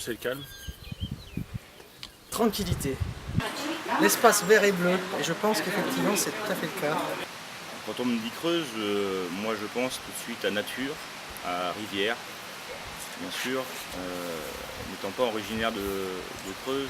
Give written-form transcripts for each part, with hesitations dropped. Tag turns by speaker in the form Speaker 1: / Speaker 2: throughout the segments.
Speaker 1: c'est le calme.
Speaker 2: Tranquillité. L'espace vert et bleu. Et je pense qu'effectivement, c'est tout à fait le cas.
Speaker 3: Quand on me dit Creuse, moi je pense tout de suite à nature, à rivière, bien sûr. N'étant pas originaire de Creuse,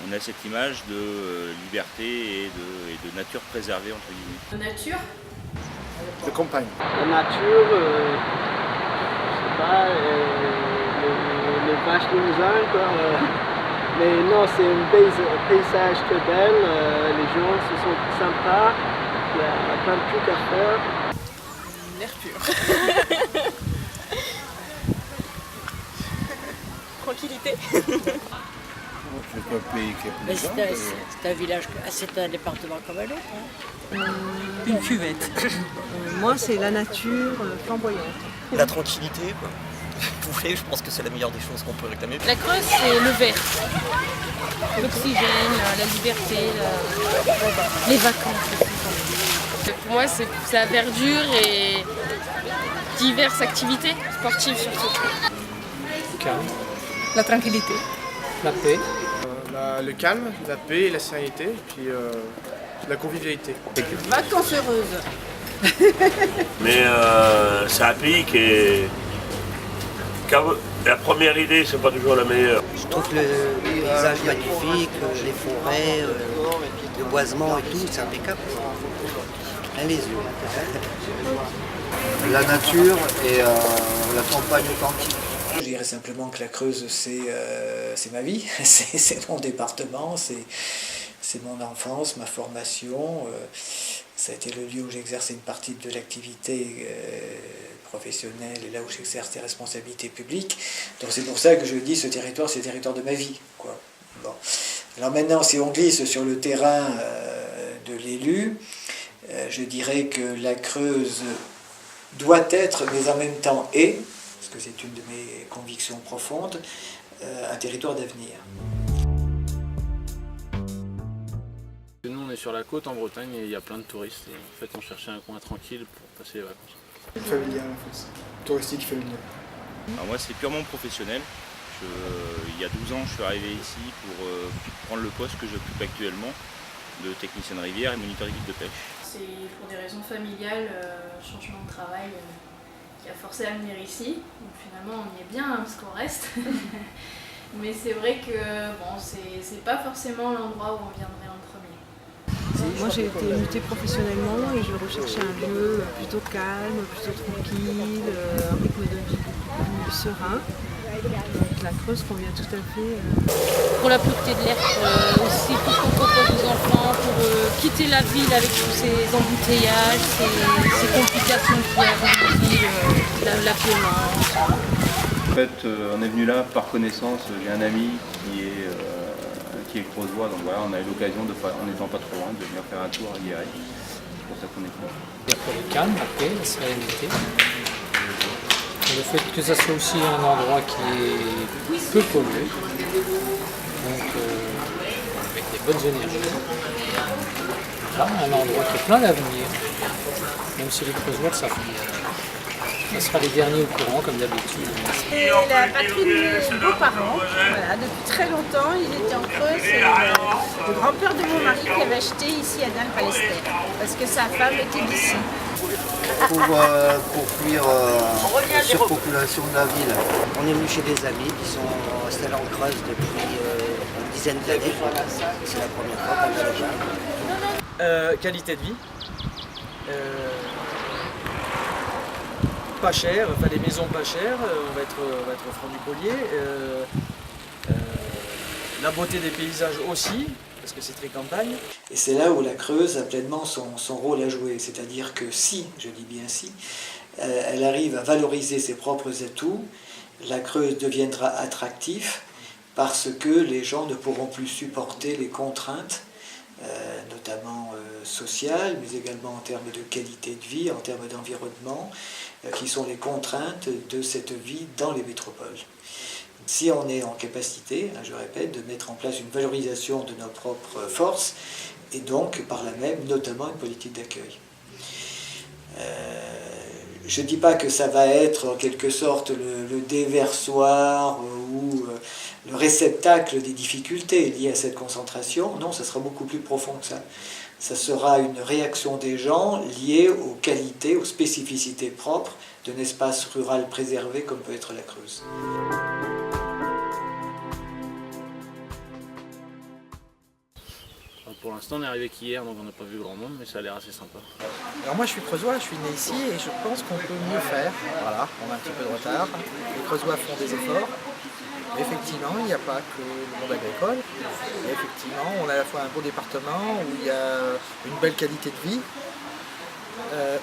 Speaker 3: on a cette image de liberté et de nature préservée, entre guillemets.
Speaker 4: La nature.
Speaker 2: De campagne.
Speaker 5: La nature, je sais pas, les vaches limousin, quoi. Mais non, c'est un paysage très bel, les gens se sont sympas, il y a plein de trucs à faire.
Speaker 4: L'air pur. Tranquillité.
Speaker 6: C'est un pays qui est plaisant.
Speaker 7: C'est un village, c'est un département comme un autre.
Speaker 4: Une cuvette.
Speaker 8: Moi, c'est la nature flamboyante.
Speaker 9: La tranquillité, quoi. Vous voulez, je pense que c'est la meilleure des choses qu'on peut réclamer.
Speaker 4: La Creuse, c'est le vert. L'oxygène, la liberté, les vacances. Pour moi, c'est la verdure et diverses activités sportives surtout.
Speaker 2: Le calme.
Speaker 4: La tranquillité.
Speaker 2: La paix.
Speaker 10: Le calme, la paix et la sérénité, et puis la convivialité.
Speaker 8: Vacances heureuses.
Speaker 11: Mais c'est un pays qui est... La première idée, c'est pas toujours la meilleure.
Speaker 9: Je trouve le paysage magnifique, les forêts, le boisement et tout, c'est impeccable. Plein les yeux.
Speaker 6: La nature et la campagne authentique.
Speaker 12: Je dirais simplement que la Creuse, c'est ma vie, c'est mon département, c'est mon enfance, ma formation. Ça a été le lieu où j'exerçais une partie de l'activité professionnelle et là où j'exerce des responsabilités publiques. Donc c'est pour ça que je dis ce territoire, c'est le territoire de ma vie, quoi. Bon. Alors maintenant, si on glisse sur le terrain de l'élu, je dirais que la Creuse doit être, mais en même temps est, parce que c'est une de mes convictions profondes, un territoire d'avenir.
Speaker 1: Nous on est sur la côte en Bretagne et il y a plein de touristes. Et en fait on cherchait un coin tranquille pour passer les vacances.
Speaker 10: Familial en fait, touristique familial.
Speaker 3: Alors moi c'est purement professionnel. Il y a 12 ans je suis arrivé ici pour prendre le poste que j'occupe actuellement de technicien de rivière et moniteur d'équipe de pêche.
Speaker 4: C'est pour des raisons familiales, changement de travail qui a forcé à venir ici. Donc finalement on y est bien parce qu'on reste. Mais c'est vrai que bon, c'est pas forcément l'endroit où on viendrait en premier.
Speaker 8: Moi, j'ai été mutée professionnellement et je recherchais un lieu plutôt calme, plutôt tranquille, un rythme de vie beaucoup plus serein. Donc la Creuse convient tout à fait.
Speaker 4: Pour la pureté de l'air, aussi pour qu'on propose aux enfants, pour quitter la ville avec tous ces embouteillages, ces complications qu'il y a dans la ville, la violence.
Speaker 3: En fait on est venu là par connaissance, j'ai un ami qui est creusois, donc voilà, on a eu l'occasion, en n'étant pas trop loin, de venir faire un tour à Guéret. C'est pour ça qu'on est venu.
Speaker 2: Il y a le calme, la paix, la sérénité. Et le fait que ça soit aussi un endroit qui est peu pollué, donc avec des bonnes énergies. Voilà, un endroit qui est plein d'avenir, même si les Creusois le savent bien. Ça sera les derniers au courant, comme d'habitude.
Speaker 8: C'est la patrie de mes beaux-parents. Voilà, depuis très longtemps, ils étaient en Creuse. C'est le grand-père de mon mari qui avait acheté ici à Dun-Palester, parce que sa femme était d'ici.
Speaker 9: Pour fuir la surpopulation de la ville. On est venu chez des amis qui sont installés en Creuse depuis une dizaine d'années. C'est la première fois qu'on vient là-bas.
Speaker 2: Qualité de vie. Pas cher, enfin des maisons pas chères, on va être au franc du collier. La beauté des paysages aussi, parce que c'est très campagne.
Speaker 12: Et c'est là où la Creuse a pleinement son rôle à jouer, c'est-à-dire que si, je dis bien si, elle arrive à valoriser ses propres atouts, la Creuse deviendra attractif parce que les gens ne pourront plus supporter les contraintes, notamment sociales, mais également en termes de qualité de vie, en termes d'environnement, qui sont les contraintes de cette vie dans les métropoles. Si on est en capacité, je répète, de mettre en place une valorisation de nos propres forces, et donc par là même notamment une politique d'accueil. Je ne dis pas que ça va être en quelque sorte le déversoir ou le réceptacle des difficultés liées à cette concentration. Non, ça sera beaucoup plus profond que ça. Ça sera une réaction des gens liée aux qualités, aux spécificités propres d'un espace rural préservé comme peut être la Creuse.
Speaker 1: Pour l'instant, on est arrivé qu'hier, donc on n'a pas vu grand monde, mais ça a l'air assez sympa.
Speaker 13: Alors moi je suis creusois, je suis né ici et je pense qu'on peut mieux faire. Voilà, on a un petit peu de retard. Les creusois font des efforts. Mais effectivement, il n'y a pas que le monde agricole. Et effectivement, on a à la fois un beau département où il y a une belle qualité de vie,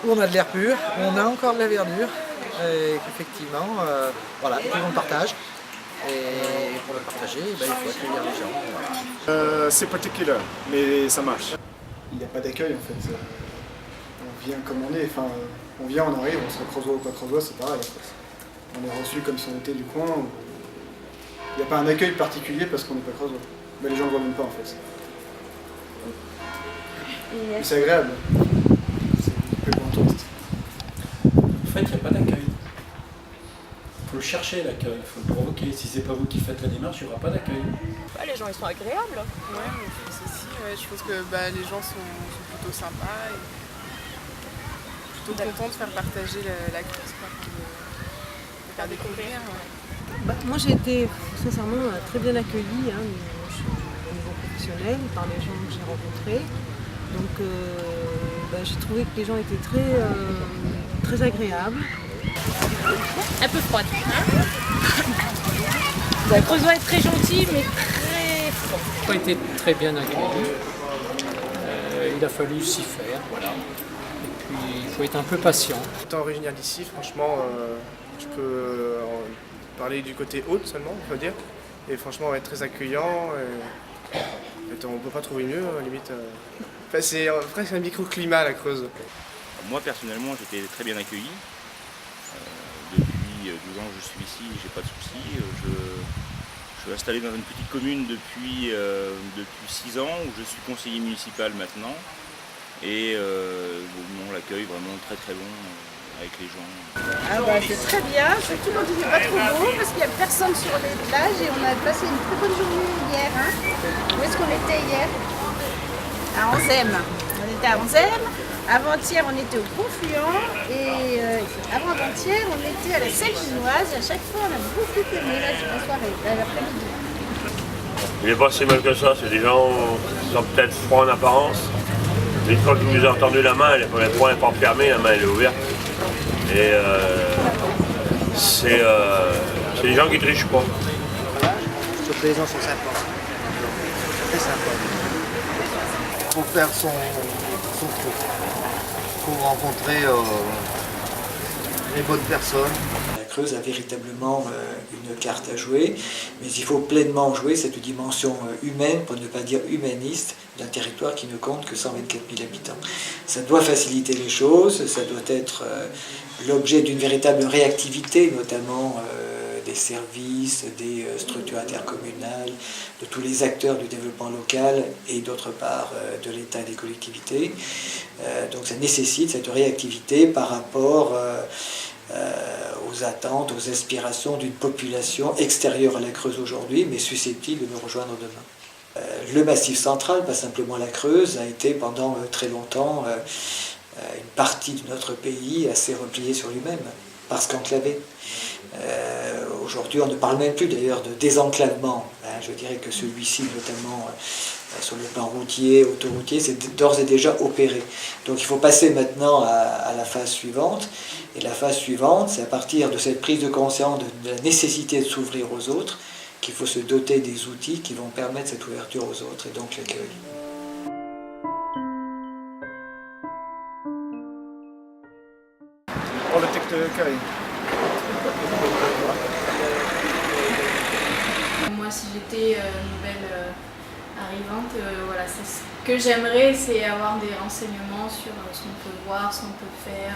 Speaker 13: où on a de l'air pur, où on a encore de la verdure. Et effectivement, voilà, tout le monde partage. Et pour le partager, il faut accueillir les gens. Voilà.
Speaker 14: C'est particulier, mais ça marche. Il n'y a pas d'accueil en fait. On vient comme on est, enfin, on vient, on arrive, on sera creusois ou pas creusois, c'est pareil. On est reçu comme si on était du coin. Il n'y a pas un accueil particulier parce qu'on n'est pas creusois. Mais les gens ne le voient même pas en fait. Mais c'est agréable. C'est plus grand touriste.
Speaker 15: En fait, il n'y a pas d'accueil. Il faut le chercher l'accueil, il faut le provoquer. Si c'est pas vous qui faites la démarche, il n'y aura pas d'accueil.
Speaker 16: Les gens ils sont agréables.
Speaker 17: Ouais, mais je pense aussi. Je pense que les gens sont plutôt sympas et plutôt contents de faire partager la Creuse, de faire découvrir.
Speaker 8: Moi j'ai été sincèrement très bien accueillie au niveau professionnel par les gens que j'ai rencontrés. Donc j'ai trouvé que les gens étaient très agréables.
Speaker 16: Un peu froide. Le creusois est très gentil mais très froid.
Speaker 2: On a été très bien accueillis. Il a fallu s'y faire, voilà. Et puis il faut être un peu patient.
Speaker 10: Étant originaire d'ici, franchement, je peux parler du côté haute seulement, on peut dire. Et franchement, on va être très accueillant. On ne peut pas trouver mieux, limite. C'est presque un microclimat la Creuse.
Speaker 3: Moi personnellement, j'étais très bien accueilli. Depuis 12 ans que je suis ici, j'ai pas de soucis. Je suis installé dans une petite commune depuis 6 ans, où je suis conseiller municipal maintenant. Et l'accueil vraiment très très bon avec les gens.
Speaker 18: C'est très bien, surtout quand il n'est pas trop beau, parce qu'il n'y a personne sur les plages et on a passé une très bonne journée hier. Où est-ce qu'on était hier? À Anzem. On était à Anzem. Avant-hier, on était au Confluent et avant-avant-hier, on était à la Seine-Chinoise. À chaque fois, on a beaucoup aimé la soirée, l'après-midi.
Speaker 11: Il n'est pas si mal que ça, c'est des gens qui sont peut-être froids en apparence. Mais une fois que vous avez entendu la main, le poing n'est pas fermé, la main elle est ouverte. Et c'est des gens qui ne trichent pas.
Speaker 9: Sauf que les gens sont sympas. Très sympas. Il faut faire son truc. Il faut rencontrer les bonnes personnes.
Speaker 12: La Creuse a véritablement une carte à jouer, mais il faut pleinement jouer cette dimension humaine, pour ne pas dire humaniste, d'un territoire qui ne compte que 124 000 habitants. Ça doit faciliter les choses, ça doit être l'objet d'une véritable réactivité, notamment des services, des structures intercommunales, de tous les acteurs du développement local et d'autre part de l'État et des collectivités. Donc ça nécessite cette réactivité par rapport aux attentes, aux aspirations d'une population extérieure à la Creuse aujourd'hui, mais susceptible de nous rejoindre demain. Le Massif central, pas simplement la Creuse, a été pendant très longtemps une partie de notre pays assez repliée sur lui-même, parce qu'enclavé. Aujourd'hui, on ne parle même plus d'ailleurs de désenclavement. Je dirais que celui-ci, notamment sur le plan routier, autoroutier, c'est d'ores et déjà opéré. Donc il faut passer maintenant à la phase suivante. Et la phase suivante, c'est à partir de cette prise de conscience de la nécessité de s'ouvrir aux autres qu'il faut se doter des outils qui vont permettre cette ouverture aux autres, et donc l'accueil.
Speaker 14: Pour le texte d'accueil.
Speaker 4: Moi, si j'étais nouvelle arrivante, voilà, c'est ce que j'aimerais, c'est avoir des renseignements sur ce qu'on peut voir, ce qu'on peut faire,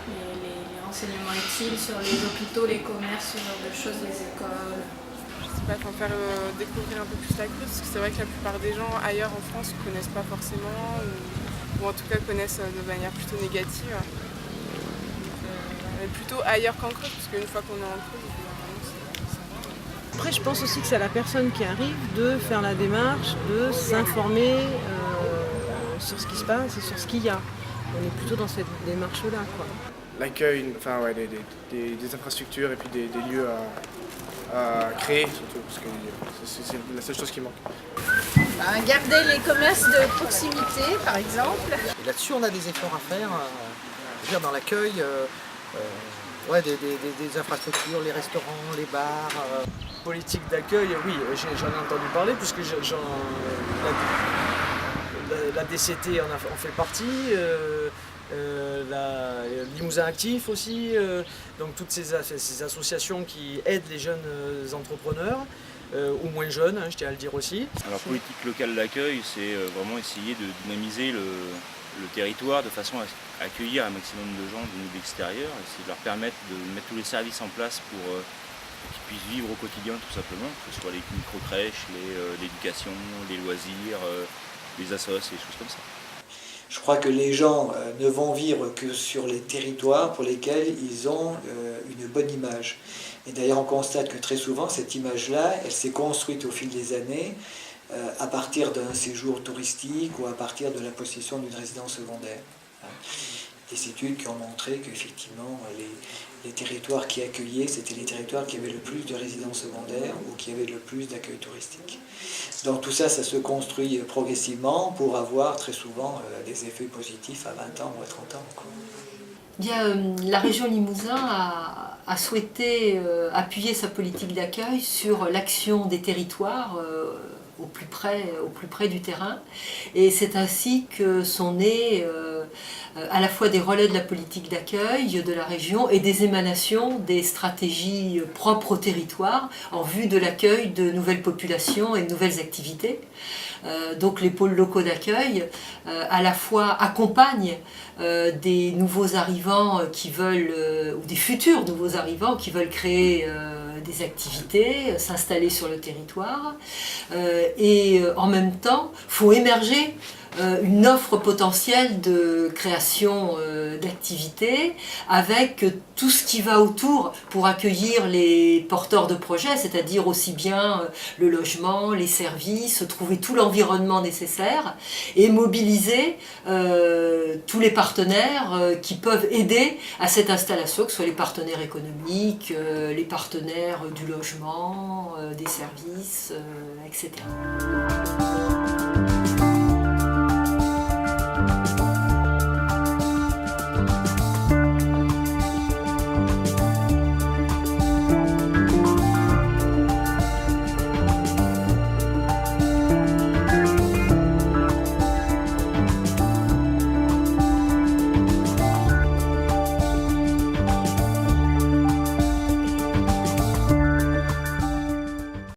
Speaker 4: les renseignements utiles sur les hôpitaux, les commerces, ce genre de choses, les écoles.
Speaker 17: Pour faire découvrir un peu plus la Creuse, parce que c'est vrai que la plupart des gens ailleurs en France ne connaissent pas forcément, ou en tout cas connaissent de manière plutôt négative. plutôt ailleurs qu'en Creuse, parce qu'une fois qu'on est en Creuse, c'est...
Speaker 8: Après, je pense aussi que c'est à la personne qui arrive de faire la démarche, de s'informer sur ce qui se passe et sur ce qu'il y a. On est plutôt dans cette démarche-là, quoi.
Speaker 10: L'accueil, enfin ouais, des infrastructures et puis des lieux à créer surtout, parce que c'est la seule chose qui manque.
Speaker 18: Garder les commerces de proximité, par exemple.
Speaker 13: Et là-dessus, on a des efforts à faire. Je veux dire, dans l'accueil, des infrastructures, les restaurants, les bars.
Speaker 5: Politique d'accueil, oui, j'en ai entendu parler puisque la DCT en fait partie, Limousin Actif aussi, donc toutes ces associations qui aident les jeunes entrepreneurs, ou moins jeunes, je tiens à le dire aussi.
Speaker 3: Alors politique locale d'accueil, c'est vraiment essayer de dynamiser le territoire de façon à accueillir un maximum de gens venus de l'extérieur, essayer de leur permettre de mettre tous les services en place pour qu'ils puissent vivre au quotidien tout simplement, que ce soit les micro-crèches, l'éducation, les loisirs, les assos et des choses comme ça.
Speaker 12: Je crois que les gens ne vont vivre que sur les territoires pour lesquels ils ont une bonne image. Et d'ailleurs on constate que très souvent cette image-là, elle s'est construite au fil des années à partir d'un séjour touristique ou à partir de la possession d'une résidence secondaire. Des études qui ont montré qu'effectivement les territoires qui accueillaient, c'était les territoires qui avaient le plus de résidences secondaires ou qui avaient le plus d'accueil touristique. Donc tout ça, ça se construit progressivement pour avoir très souvent des effets positifs à 20 ans ou à 30 ans. Quoi.
Speaker 19: Bien, la région Limousin a souhaité appuyer sa politique d'accueil sur l'action des territoires au plus près du terrain. Et c'est ainsi que sont nés à la fois des relais de la politique d'accueil de la région et des émanations des stratégies propres au territoire en vue de l'accueil de nouvelles populations et de nouvelles activités. Donc les pôles locaux d'accueil à la fois accompagnent des nouveaux arrivants qui veulent, ou des futurs nouveaux arrivants qui veulent créer des activités, s'installer sur le territoire, et en même temps font émerger une offre potentielle de création d'activités avec tout ce qui va autour pour accueillir les porteurs de projets, c'est-à-dire aussi bien le logement, les services, trouver tout l'environnement nécessaire et mobiliser tous les partenaires qui peuvent aider à cette installation, que ce soit les partenaires économiques, les partenaires du logement, des services, etc.